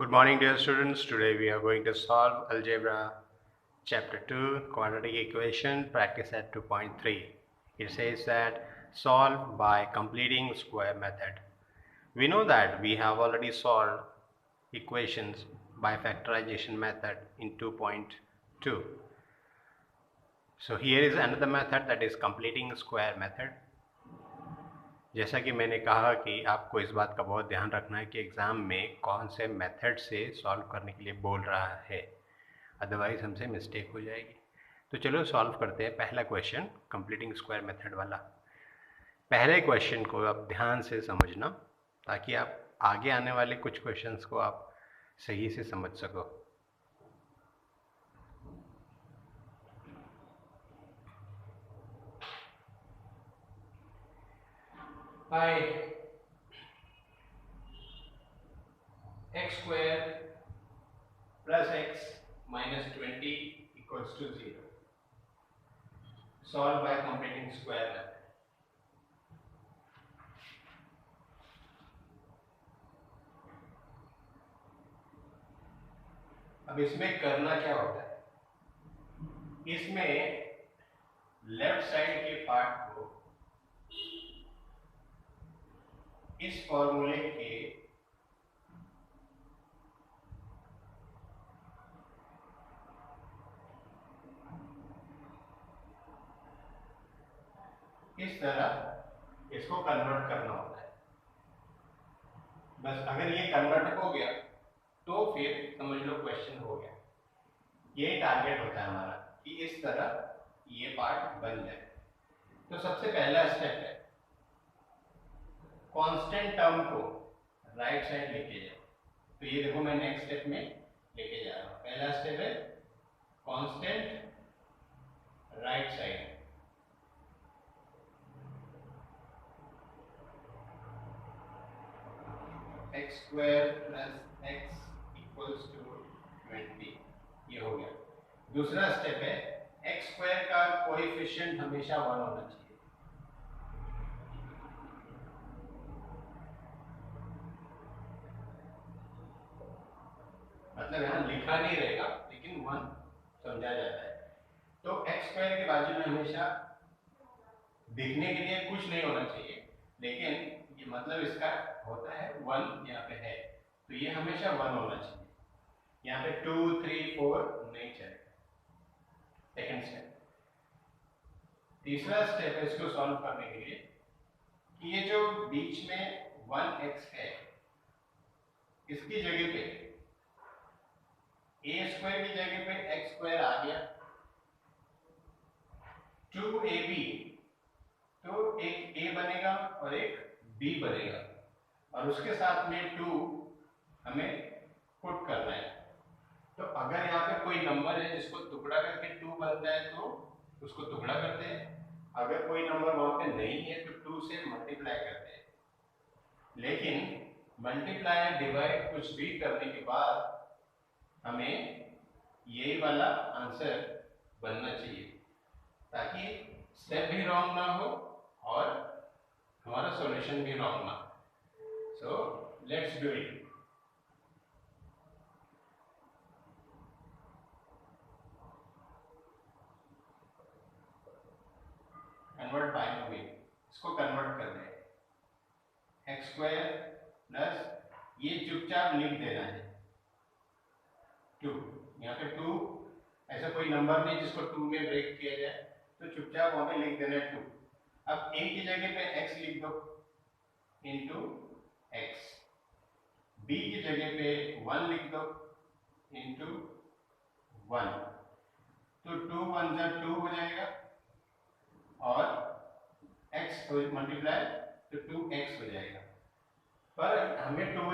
Good morning, dear students. Today we are going to solve Algebra Chapter 2, Quadratic Equation, Practice at 2.3. It says that solve by completing square method. We know that we have already solved equations by factorization method in 2.2. So here is another method, that is completing square method. जैसा कि मैंने कहा कि आपको इस बात का बहुत ध्यान रखना है कि एग्ज़ाम में कौन से मेथड से सॉल्व करने के लिए बोल रहा है, अदरवाइज़ हमसे मिस्टेक हो जाएगी। तो चलो सॉल्व करते हैं पहला क्वेश्चन, कंप्लीटिंग स्क्वायर मेथड वाला। पहले क्वेश्चन को आप ध्यान से समझना ताकि आप आगे आने वाले कुछ क्वेश्चंस को आप सही से समझ सको। By x square plus x minus 20 equals to 0. Solve by completing square method. अब इसमें करना क्या होता है, इसमें लेफ्ट साइड के पार्ट को इस फॉर्मूले के इस तरह इसको कन्वर्ट करना होता है। बस अगर ये कन्वर्ट हो गया तो फिर समझ लो क्वेश्चन हो गया। ये टारगेट होता है हमारा कि इस तरह ये पार्ट बन जाए। तो सबसे पहला स्टेप है कांस्टेंट टर्म को राइट साइड लेके जाओ। तो ये देखो मैं नेक्स्ट स्टेप में लेके जा रहा हूँ। पहला स्टेप है constant right side, x square plus x equals to 20, ये हो गया। दूसरा स्टेप है एक्स स्क्वायर का कोएफिशिएंट हमेशा 1 होना चाहिए। मतलब यहाँ लिखा नहीं रहेगा लेकिन 1 समझा जाता है। तो एक्स स्क्वायर के बाजू में हमेशा दिखने के लिए कुछ नहीं होना चाहिए, लेकिन ये मतलब इसका होता है 1 यहाँ पे है, तो ये हमेशा 1 होना चाहिए। यहाँ पे 2, 3, 4 नहीं चलेगा। Second step. तीसरा स्टेप है इसको सॉल्व करने के लिए कि ये जो बीच में 1x है इसकी जगह पे a स्क्वायर की जगह पे x स्क्वायर आ गया, 2ab, तो एक a बनेगा और एक b बनेगा, और उसके साथ में 2 हमें पुट करना है। तो अगर यहाँ पे कोई नंबर है जिसको टुकड़ा करके 2 बनता है तो उसको टुकड़ा करते हैं, अगर कोई नंबर वहां पे नहीं है तो 2 से मल्टीप्लाई करते हैं। लेकिन मल्टीप्लाई डिवाइड कुछ भी करने के बाद हमें यही वाला आंसर बनना चाहिए ताकि स्टेप भी रॉन्ग ना हो और हमारा सॉल्यूशन भी रॉन्ग ना हो। So let's do it. Convert binomial, इसको कन्वर्ट कर दें। एक्स स्क्वायर प्लस ये चुपचाप लिख देना है 2, यहाँ पे 2, ऐसा कोई नंबर नहीं जिसको 2 में ब्रेक किया जाए, तो चुपचाप वहां पे लिख देना है 2। अब a की जगह पे x लिख दो इंटू एक्स, b की जगह पे 1 लिख दो इंटू 1, तो 2 1 जा 2 हो जाएगा और x को मल्टीप्लाई तो 2x हो जाएगा। पर हमें 2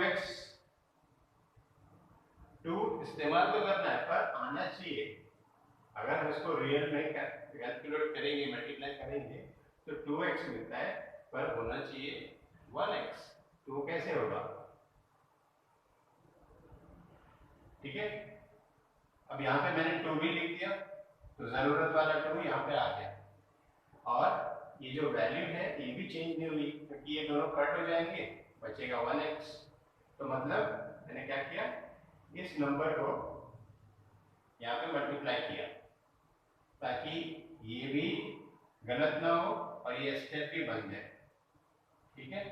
इस्तेमाल तो करना है पर आना चाहिए। अगर हम इसको रियल में कैलकुलेट करेंगे, मल्टीप्लाई करेंगे तो 2x मिलता है, पर होना चाहिए 1x। तो वो कैसे होगा? ठीक है, अब यहाँ पे मैंने 2 भी लिख दिया तो जरूरत वाला 2 यहाँ पे आ गया, और ये जो वैल्यू है ये भी चेंज नहीं हुई क्योंकि ये दोनों कट हो जाएंगे, बचेगा 1x। तो मतलब मैंने क्या किया, इस नंबर को यहाँ पे मल्टीप्लाई किया ताकि ये भी गलत ना हो और ये स्टेप भी बन जाए, ठीक है।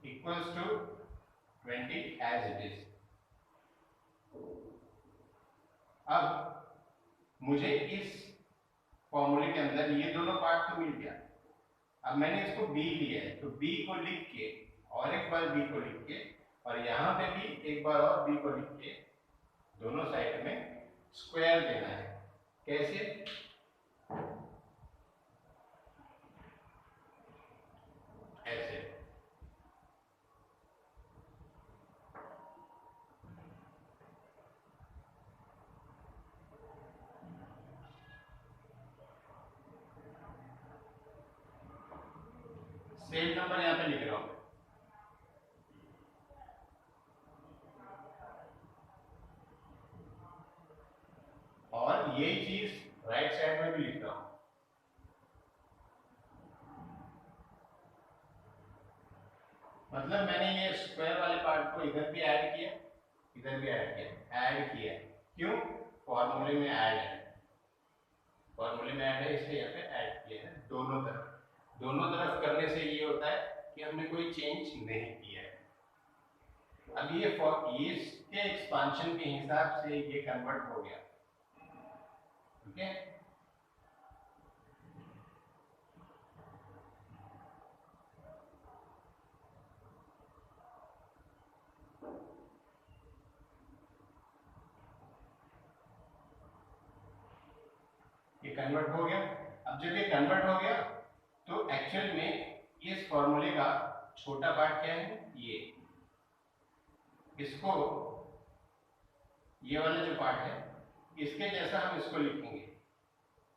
Equals to 20 as it is. अब मुझे इस फॉर्मूले के अंदर ये दोनों पार्ट तो मिल गया। अब मैंने इसको b लिया है तो b को लिख के और एक बार b को लिख के और यहाँ पे भी एक बार और b को लिख के दोनों साइड में स्क्वायर देना है। कैसे? ऐसे। सेम नंबर यहाँ पे लिख रहा हूँ। और ये चीज राइट साइड में भी लिख रहा हूँ। मतलब मैंने ये स्क्वायर वाले पार्ट को इधर भी ऐड किया, इधर भी ऐड किया, ऐड किया। क्यों? फॉर्मूले में ऐड है, फॉर्मूले में ऐड है इसलिए यहाँ पे ऐड किया है दोनों तरफ। दोनों तरफ करने से ये होता है कि हमने कोई चेंज नहीं किया है। अब ये इसके एक्सपांशन के हिसाब से ये कन्वर्ट हो गया, ठीक है। ये कन्वर्ट हो गया। अब जब ये कन्वर्ट हो गया तो एक्चुअल में इस फॉर्मूले का छोटा पार्ट क्या है? ये, इसको, ये वाला जो पार्ट है इसके जैसा हम इसको लिखेंगे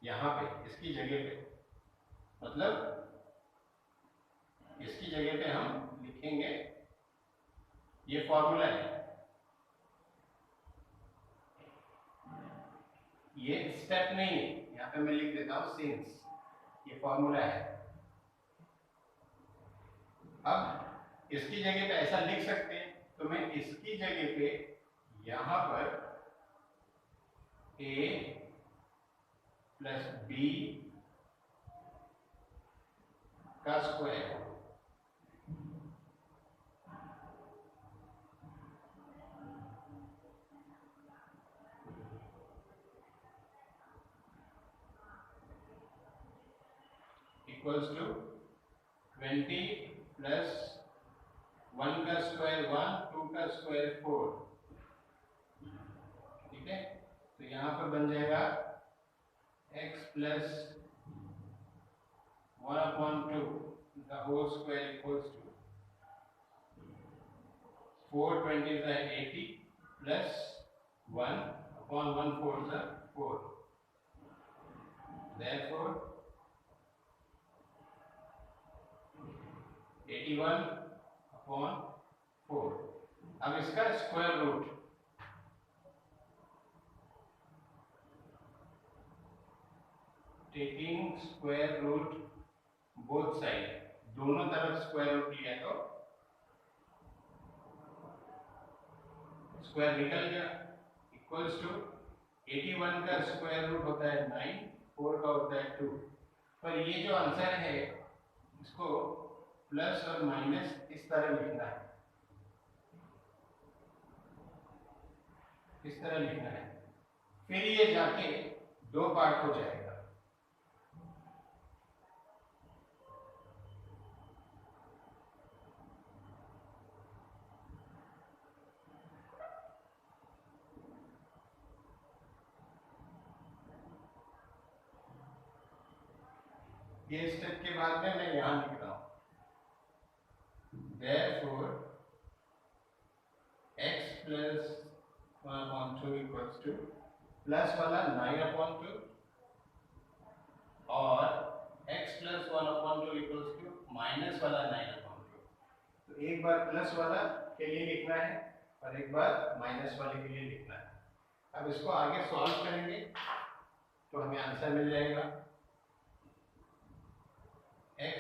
यहाँ पे, इसकी जगह पे। मतलब इसकी जगह पे हम लिखेंगे, ये फॉर्मूला है, ये स्टेप नहीं है। यहाँ पे मैं लिख देता हूँ सिंस, ये फॉर्मूला है। अब इसकी जगह पे ऐसा लिख सकते हैं तो मैं इसकी जगह पे यहाँ पर a प्लस b का स्क्वायर इक्वल्स टू 20 प्लस 1 का स्क्वायर 1, 2 का स्क्वायर 4, ठीक है। तो यहाँ पर बन जाएगा x plus 1/2 the whole square equals to 4/20 is 80 plus 1/1/4 is 4. Therefore 81/4। अब इसका square root, taking square root both side, दोनों तरफ स्क्वायर रूट लिया तो स्क्वायर निकल गया, इक्वल्स टू 81 का स्क्वायर रूट होता है 9, 4 का होता है 2। पर ये जो आंसर है इसको प्लस और माइनस इस तरह लिखना है, इस तरह लिखना है, फिर ये जाके दो पार्ट हो जाएगा। ये स्टेप के बाद में मैं यहां लिख रहा हूं, therefore x plus 1/2 equals to plus वाला 9/2 और x plus 1/2 equals to minus वाला 9/2। तो एक बार प्लस वाला के लिए लिखना है और एक बार माइनस वाले के लिए लिखना है। अब इसको आगे सॉल्व करेंगे तो हमें आंसर मिल जाएगा x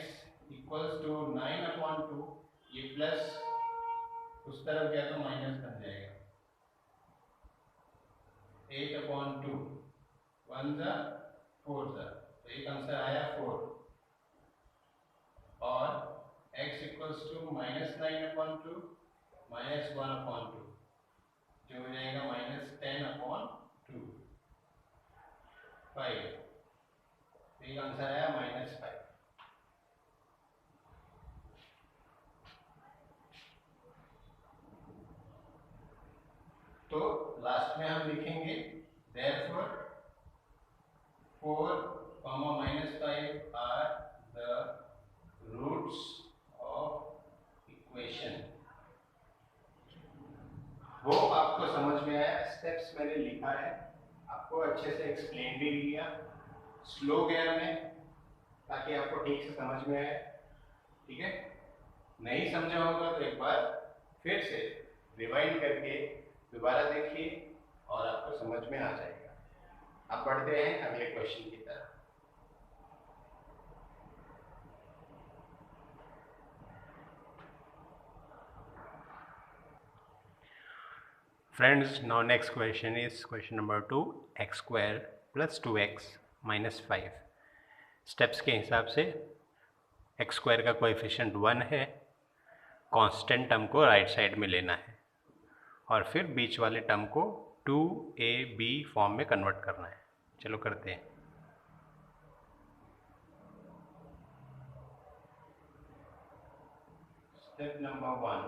इक्वल्स टू 9/2, ये प्लस उस तरफ गया तो माइनस बन जाएगा, 8/2 1 ज़ा 4 ज़ा, तो एक आंसर आया 4 और x इक्वल्स टू -9/2 -1/2 जो हो जाएगा -10/2 5, एक आंसर आया -5। तो लास्ट में हम लिखेंगे therefore 4, -5 are the roots of equation। वो आपको समझ में आया, स्टेप्स मैंने लिखा है, आपको अच्छे से एक्सप्लेन भी किया स्लो गियर में ताकि आपको ठीक से समझ में आए। ठीक है, नहीं समझा होगा तो एक बार फिर से रिवाइंड करके दोबारा देखिए और आपको समझ में आ जाएगा। अब बढ़ते हैं अगले क्वेश्चन की तरफ। Friends, now next question is question number 2, x square plus 2x minus 5। Steps के हिसाब से x स्क्वायर का कोएफिशिएंट 1 है, कांस्टेंट टर्म को राइट साइड में लेना है और फिर बीच वाले टर्म को 2ab फॉर्म में कन्वर्ट करना है। चलो करते हैं। Step number 1,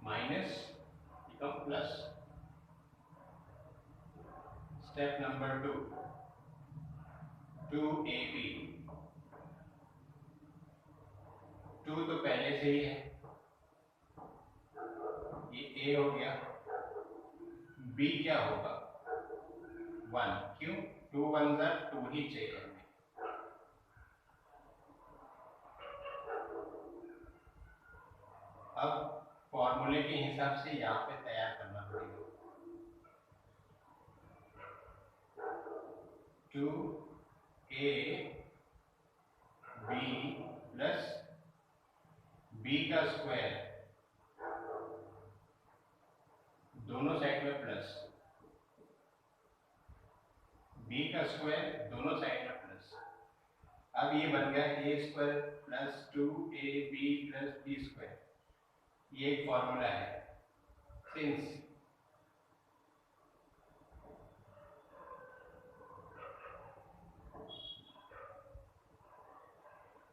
minus become plus. Step number 2, 2ab, 2 तो पहले से ही है, ये a हो गया, b क्या होगा 1, क्यों 2 1 ज़ा 2 ही चाहिए हमें। अब फॉर्मूले के हिसाब से यहाँ पे तैयार करना पड़ेगा। 2ab प्लस b का स्क्वायर, दोनों साइड में प्लस, b का स्क्वायर दोनों साइड में प्लस। अब ये बन गया a square plus 2ab plus b square. ये एक फॉर्मूला है। सिंस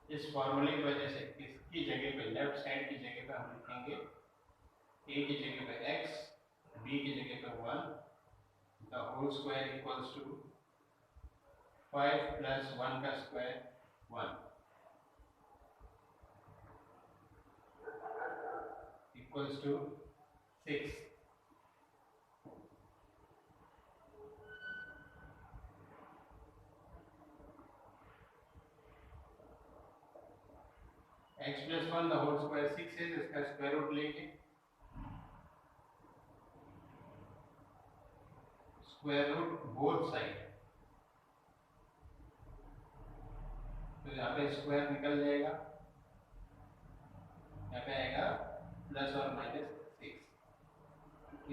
इस फॉर्मूले की वजह से इसकी जगह पे लेफ्ट साइड की जगह पे हम लिखेंगे a की जगह पे x, b की जगह पे 1, the whole square equals to 5 plus 1 का square 1 equals to 6। x plus 1 the whole square 6 है, इसका स्क्वायर रूट लेके स्क्वायर रूट बोथ साइड, तो यहाँ पे स्क्वायर निकल जाएगा, यहाँ पे आएगा प्लस और माइनस 6।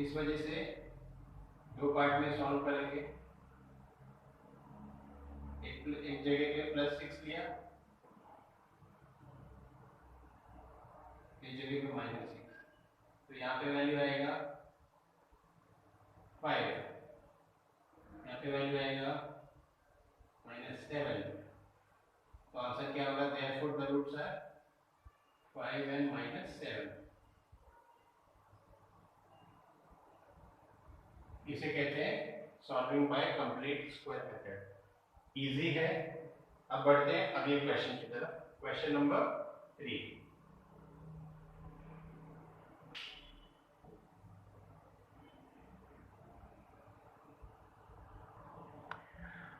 इस वजह से दो पार्ट में सॉल्व करेंगे, एक जगह पे प्लस 6 लिया, एक जगह पे माइनस 6, तो यहाँ पे वैल्यू आएगा 5, यहाँ पे वैल्यू आएगा -7। तो आंसर क्या होगा, therefore the roots are 5 and -7। इसे कहते हैं solving by complete square method. Easy है। अब बढ़ते हैं अगले क्वेश्चन की तरफ। Question number 3।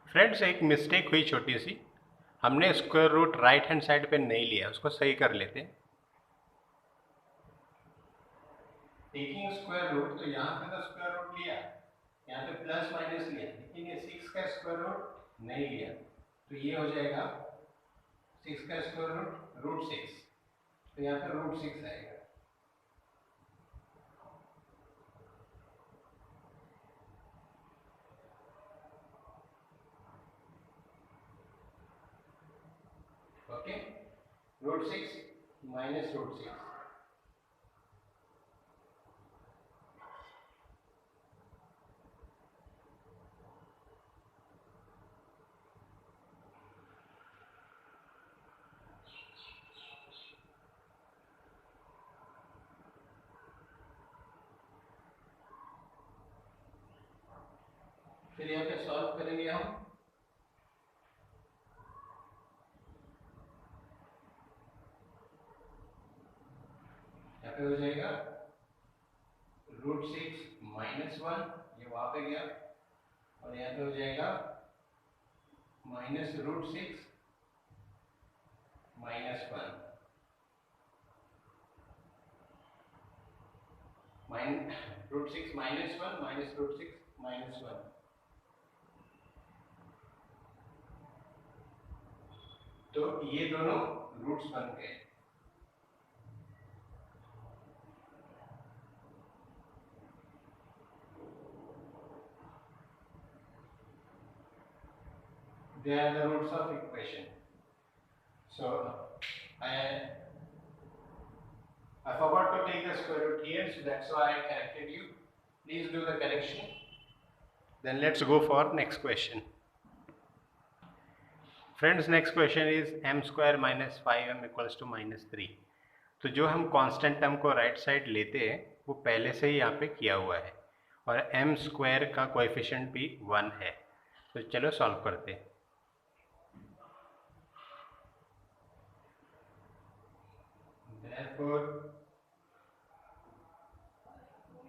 फ्रेंड्स, एक मिस्टेक हुई छोटी सी, हमने square root right hand side पे नहीं लिया, उसको सही कर लेते हैं। टेकिंग स्क्वायर रूट, तो यहाँ पे तो स्क्वायर रूट लिया, यहाँ पे प्लस माइनस लिया, लेकिन ये 6 का स्क्वायर रूट नहीं लिया, तो ये हो जाएगा 6 का स्क्वायर रूट रूट 6, तो यहाँ पे रूट 6 आएगा। ओके, रूट 6 माइनस रूट 6, फिर यहाँ पे सॉल्व करेंगे हम। यहाँ पे हो जाएगा रूट 6 माइनस 1, ये वहां पे गया, और यहाँ पे हो जाएगा minus root 6 minus 1, root 6 minus 1 minus root 6 minus 1, तो ये दोनों रूट्स बन गए। They are the roots of equation. So I forgot to take the square root here, so that's why I corrected you. Please do the correction. Then let's go for next question. Friends, next question is m square minus 5m equals to minus 3. तो जो हम constant term को right side लेते हैं वो पहले से ही यहाँ पे किया हुआ है, और m स्क्वायर का कोएफिशिएंट भी 1 है। तो चलो सॉल्व करते हैं। Therefore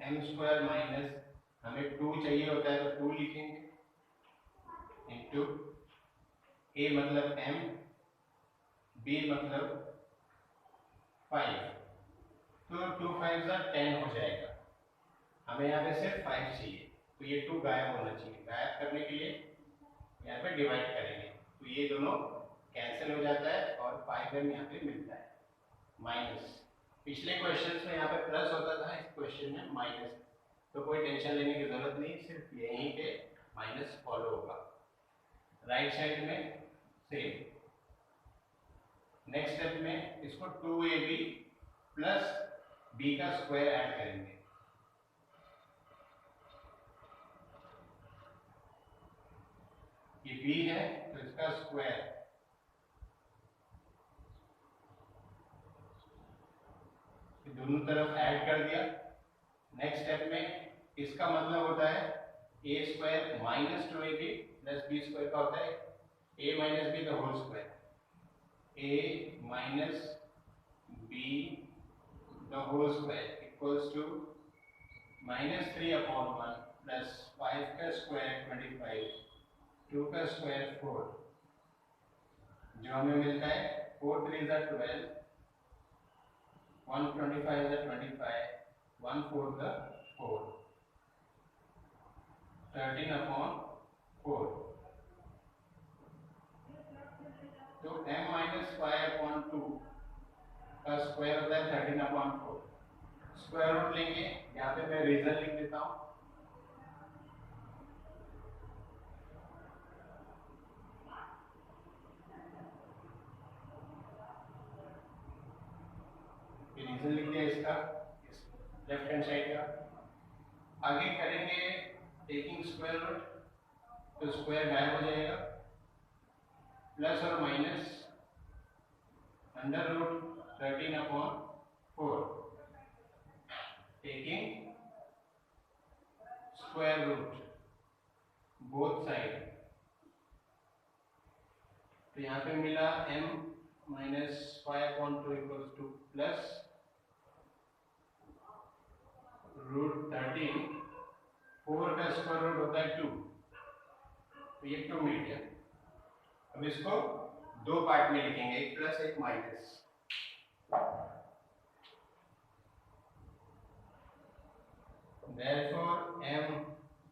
m स्क्वायर माइनस, हमें 2 चाहिए होता है तो 2 लिखेंगे, इंटू a मतलब m, b मतलब 5, तो 2 5 10 हो जाएगा। हमें यहाँ पे सिर्फ 5 चाहिए, तो ये 2 गायब होना चाहिए। गायब करने के लिए यहाँ पे डिवाइड करेंगे, तो ये दोनों कैंसिल हो जाता है और 5m यहाँ पे मिलता है माइनस। पिछले क्वेश्चंस में यहाँ पे प्लस होता था, इस क्वेश्चन में माइनस, तो कोई टेंशन लेने की जरूरत नहीं, सिर्फ यहीं पे माइनस फॉलो होगा। राइट साइड में सेम। नेक्स्ट स्टेप में इसको 2ab प्लस b का स्क्वायर ऐड करेंगे। ये b है तो इसका स्क्वायर, दोनों तरफ ऐड कर दिया। नेक्स्ट स्टेप में इसका मतलब होता है a square minus 2ab plus b square का होता है a माइनस b का whole square, a minus b the whole square equals to minus 3/1 plus 5 का स्क्वायर 25, 2 का स्क्वायर 4, जो हमें मिलता है 4 3 12, 125 is 25, 1 4 the 4, 13/4, तो m minus 5/2 का स्क्वायर होता है 13/4। स्क्वायर रूट लेंगे, यहाँ पे मैं रीजन लिख देता हूँ। रीजन लिख दिया इसका, लेफ्ट हैंड साइड का। आगे करेंगे टेकिंग स्क्वायर रूट, तो स्क्वायर गायब हो जाएगा, प्लस और minus under root 13/4 taking square root both side, तो यहाँ पे मिला m minus 5/2 equals to plus root 13, 4 का स्क्वायर रूट होता है 2, तो ये 2 मिल गया। अब इसको दो पार्ट में लिखेंगे, एक प्लस एक minus. Therefore m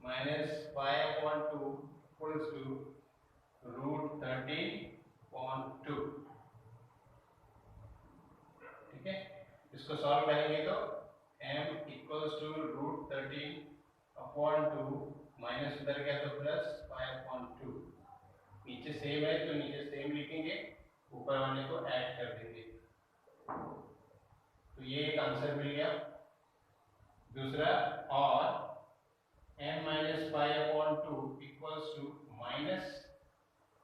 minus 5/2 equals to root 13/2, ठीक है, इसको सॉल्व करेंगे तो m इक्वल्स टू √13/2 माइनस उधर गया तो प्लस 5/2। नीचे सेम है तो नीचे सेम लिखेंगे, ऊपर वाले को ऐड कर देंगे, तो ये एक आंसर मिल गया। दूसरा, और m minus 5/2 equals to minus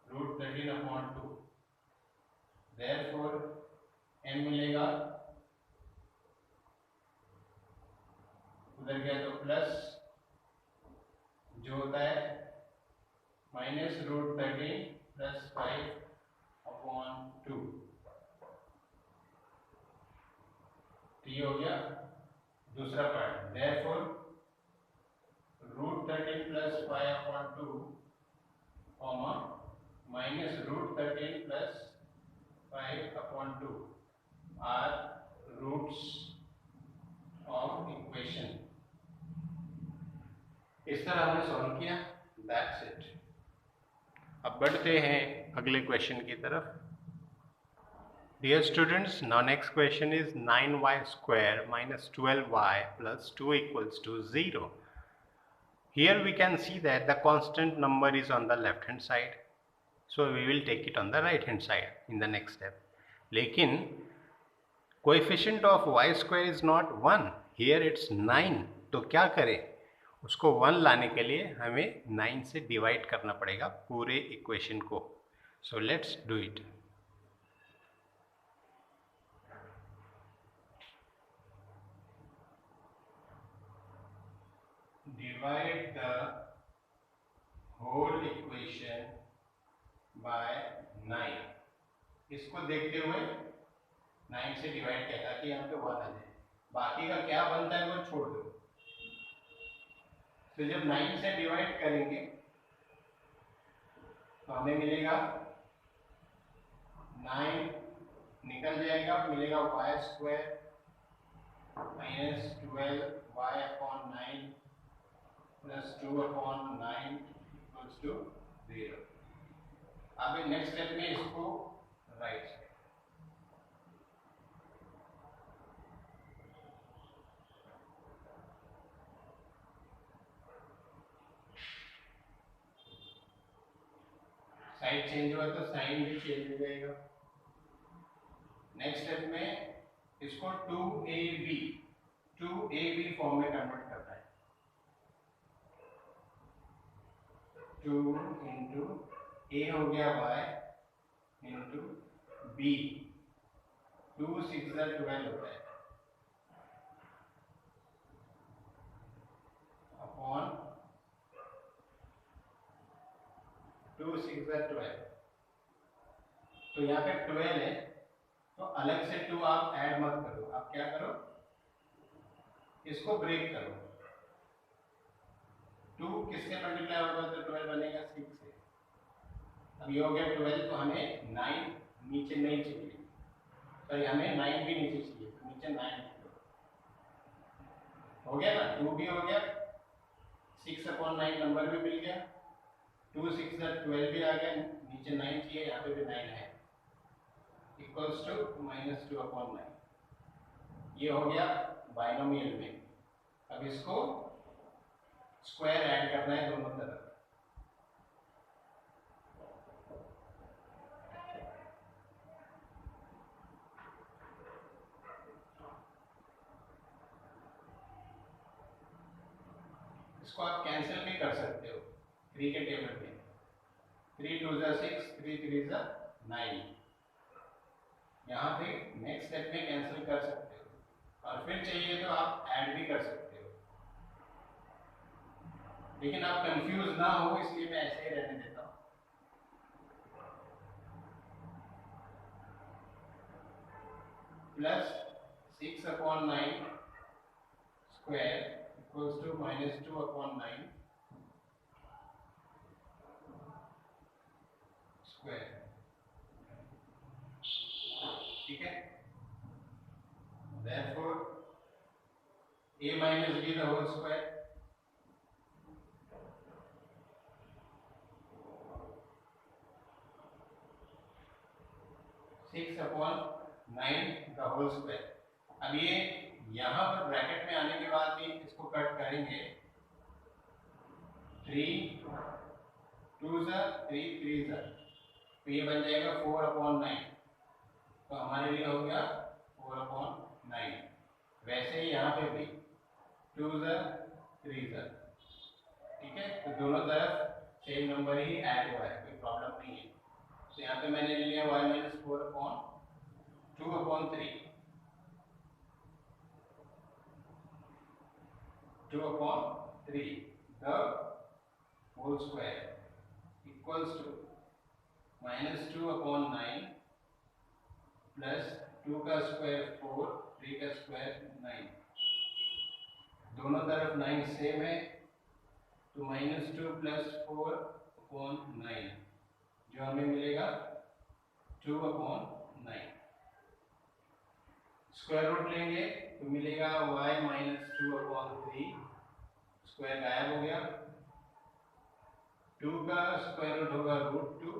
√13/2, therefore m मिलेगा, उधर गया तो प्लस, जो होता है माइनस √13 प्लस 5/2, तो ये हो गया दूसरा part. Therefore √13 plus 5/2 comma minus √13 plus 5/2 are roots of equation. इस तरह हमने सॉल्व किया, दैट्स इट। अब बढ़ते हैं अगले क्वेश्चन की तरफ। Dear students, now next question is 9y square minus 12y plus 2 equals to 0. Here we can see that the constant number is on the left hand side, so we will take it on the right hand side in the next step. लेकिन coefficient of y square is not 1, here it's 9, तो क्या करें? उसको 1 लाने के लिए हमें 9 से डिवाइड करना पड़ेगा पूरे इक्वेशन को। So let's do it. Divide the whole equation by 9. इसको देखते हुए 9 से डिवाइड किया ताकि यहाँ पे 1 आ जाए, बाकी का क्या बनता है वो छोड़ दो। तो जब 9 से डिवाइड करेंगे तो हमें मिलेगा 9 निकल जाएगा, मिलेगा y square minus 12y/9 plus 2/9 equals to 0। अब नेक्स्ट स्टेप में इसको राइट साइड चेंज हुआ तो साइन भी चेंज हो जाएगा। नेक्स्ट स्टेप में इसको 2ab फॉर्म में कन्वर्ट करना है। 2 इंटू a हो गया y इंटू b, 2 6 12 होता है अपॉन 2 6 12। तो यहाँ पे 12 है तो अलग से 2 आप ऐड मत करो, आप क्या करो, इसको ब्रेक करो। 2 किससे मल्टीप्लाई होगा तो 12 बनेगा 6 से। अब ये हो गया 12, तो हमें 9 नीचे नहीं चाहिए, तो हमें 9 भी नीचे चाहिए, तो नीचे 9 हो गया ना, 2 भी हो गया, 6/9 नंबर भी मिल गया, 2 6 12 भी आ गया, नीचे 9 चाहिए, यहाँ पे भी 9 है, इक्वल्स टू -2/9। ये हो गया बाइनोमियल में। अब इसको स्क्वायर ऐड करना है दोनों तरफ। इसको आप कैंसिल भी कर सकते हो 3 के टेबल में, 3 2 6, 3 3 9। यहाँ पे नेक्स्ट स्टेप में कैंसिल कर सकते हो और फिर चाहिए तो आप ऐड भी कर सकते हो, लेकिन आप कंफ्यूज ना हो इसलिए मैं ऐसे ही रहने देता हूँ। Plus 6/9 square equals to -2/9 square, ठीक है। Therefore a minus b the whole square, 9 का होल स्क्वायर। अब ये यहाँ पर ब्रैकेट में आने के बाद भी इसको कट करेंगे, 3 2 ज़ा 3 3 ज़ा, तो ये बन जाएगा 4/9। तो हमारे लिए हो गया 4/9। वैसे ही यहाँ पे भी 2 ज़ा 3 ज़ा, ठीक है। तो दोनों तरफ सेम नंबर ही ऐड हुआ है, कोई प्रॉब्लम नहीं है। तो यहाँ पे मैंने ले लिया y - 4/2/3, 2/3 the whole square equals to -2/9 plus 2 का स्क्वायर 4, 3 का स्क्वायर 9। दोनों तरफ 9 सेम है, तो -2 + 4/9 जो हमें मिलेगा 2/9। स्क्वायर रूट लेंगे तो मिलेगा y - 2/3, स्क्वायर गायब हो गया। 2 का स्क्वायर रूट होगा √2,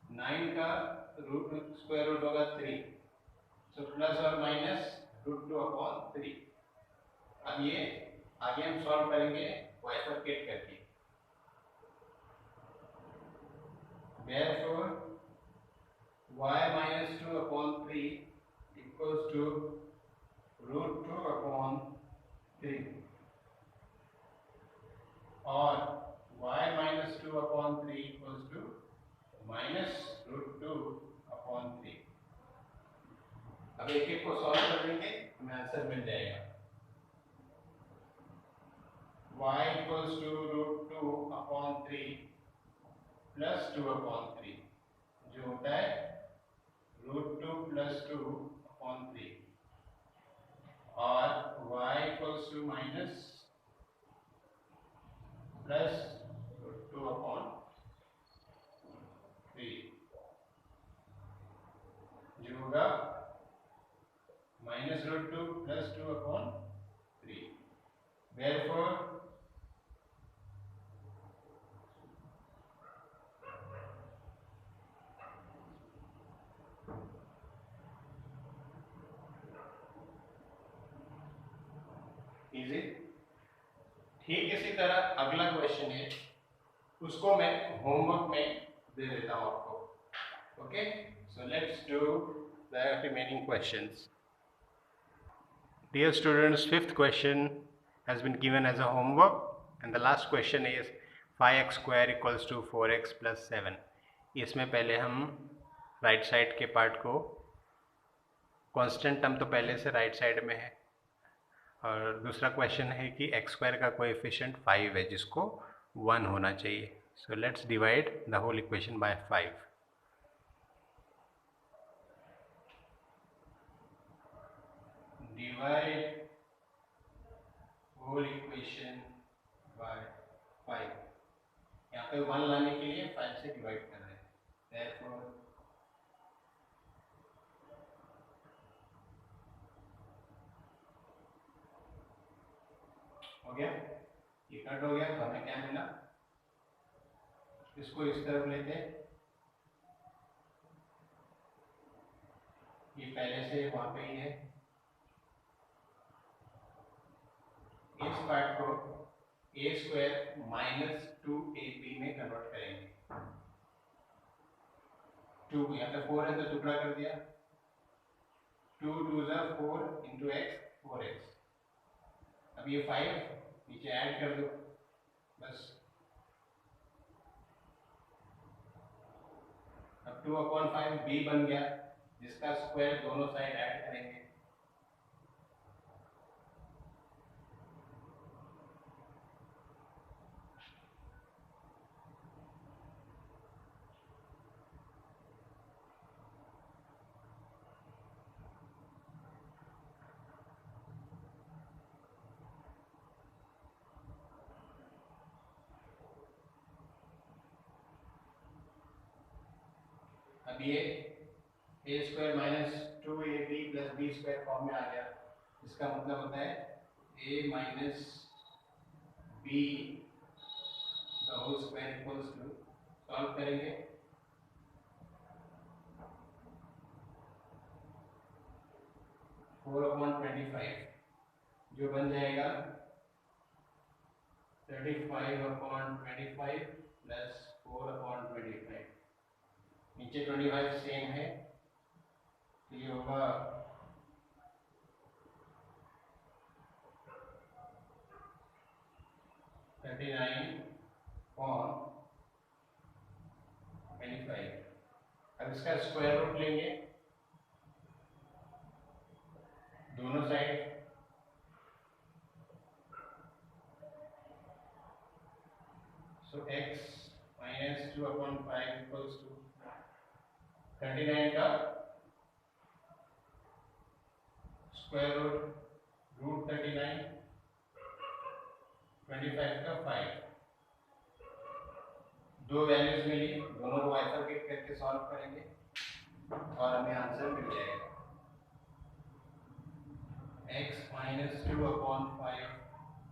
9 का स्क्वायर रूट होगा 3, सो प्लस और माइनस √2/3। अब ये आगे हम सॉल्व करेंगे बाइफरकेट करके। Therefore y - 2/3 equals to √2/3, और y - 2/3 equals to -√2/3। अब एक एक को सॉल्व कर लेंगे, हमें आंसर मिल जाएगा। y equals to √2/3 प्लस 2/3, जो होता है √2 + 2/3, और y equals to minus plus √2/3, जो होगा -√2 + 2/3। Therefore easy. ठीक इसी तरह अगला क्वेश्चन है, उसको मैं होमवर्क में दे देता हूँ आपको। Okay, so let's do the remaining questions. Dear students, fifth question has been given as a homework, and the last question is 5x² = 4x + 7। इसमें पहले हम राइट साइड के पार्ट को, कांस्टेंट टर्म तो पहले से राइट साइड में है, और दूसरा क्वेश्चन है कि x² का कोएफिशिएंट 5 है, जिसको 1 होना चाहिए। So let's divide the whole equation by 5। Divide whole equation by 5। यहाँ पे 1 लाने के लिए 5 से डिवाइड कर रहे हैं। Therefore हो गया, ये कट हो गया, तो हमें क्या मिला, इसको इस तरफ लेते हैं, ये पहले से वहां पे ही है। इस पार्ट को a² - 2ab में कन्वर्ट करेंगे। 2 यहाँ पे 4 है तो टुकड़ा कर दिया, 2 2 ज़ा 4 × x 4x। अब ये 5 नीचे ऐड कर दो, बस। अब 2/5 b बन गया, जिसका स्क्वायर दोनों साइड ऐड करेंगे। अब ये a² - 2ab + b² फॉर्म में आ गया। इसका मतलब होता है a - b the whole square equals to, solve करेंगे, 4/25 जो बन जाएगा 35/25 प्लस 4/25। नीचे 25 सेम है तो ये होगा 39/25। अब इसका स्क्वायर रूट लेंगे दोनों side, so x - 2/5 equals to 39 का स्क्वायर रूट 39, 25 का 5। दो वैल्यूज मिली, दोनों को बाइफरकेट करके सॉल्व करेंगे और हमें आंसर मिल जाएगा x - 2/5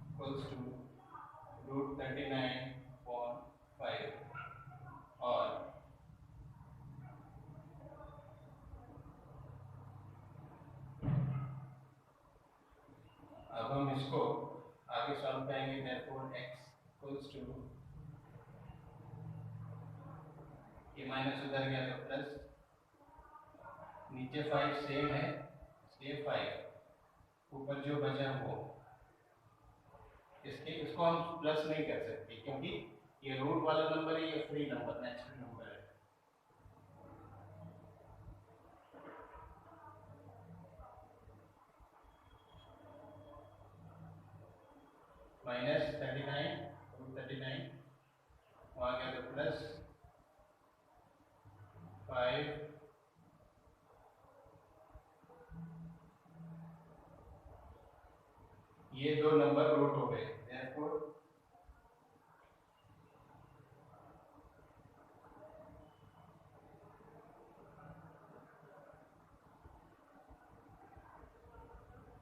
इक्वल्स टू √39/5। और अब हम इसको आगे सॉल्व करेंगे, therefore x इक्वल्स टू, ये माइनस उधर गया तो प्लस, नीचे 5 सेम है इसलिए 5, ऊपर जो बचा वो, इसको हम प्लस नहीं कर सकते क्योंकि ये रूट वाला नंबर है, ये फ्री नंबर नेचुरल नंबर है। -39 √39 वहाँ गया तो प्लस 5, ये दो नंबर रूट हो गए, therefore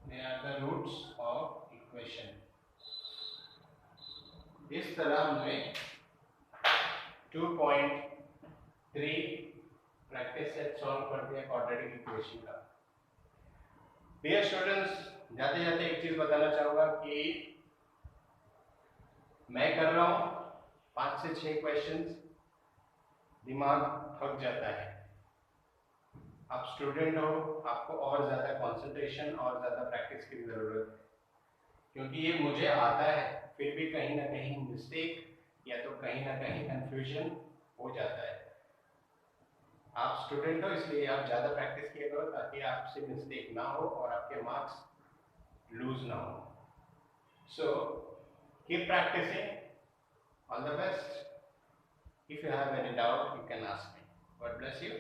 they are the roots of equation। इस तरह हमने 2.3 प्रैक्टिस सेट सॉल्व कर दिया क्वाड्रेटिक इक्वेशन का। डियर स्टूडेंट्स, जाते जाते एक चीज बताना चाहूंगा कि मैं कर रहा हूं 5 से 6 क्वेश्चंस, दिमाग थक जाता है। आप स्टूडेंट हो, आपको और ज्यादा कंसंट्रेशन और ज्यादा प्रैक्टिस की जरूरत है, क्योंकि ये मुझे आता है फिर भी कहीं ना कहीं मिस्टेक या तो कहीं ना कहीं कंफ्यूजन हो जाता है। आप स्टूडेंट हो इसलिए आप ज्यादा प्रैक्टिस किया करो ताकि आपसे मिस्टेक ना हो और आपके मार्क्स लूज ना हो। So keep practicing, all the best. If you have any doubt you can ask me. God bless you.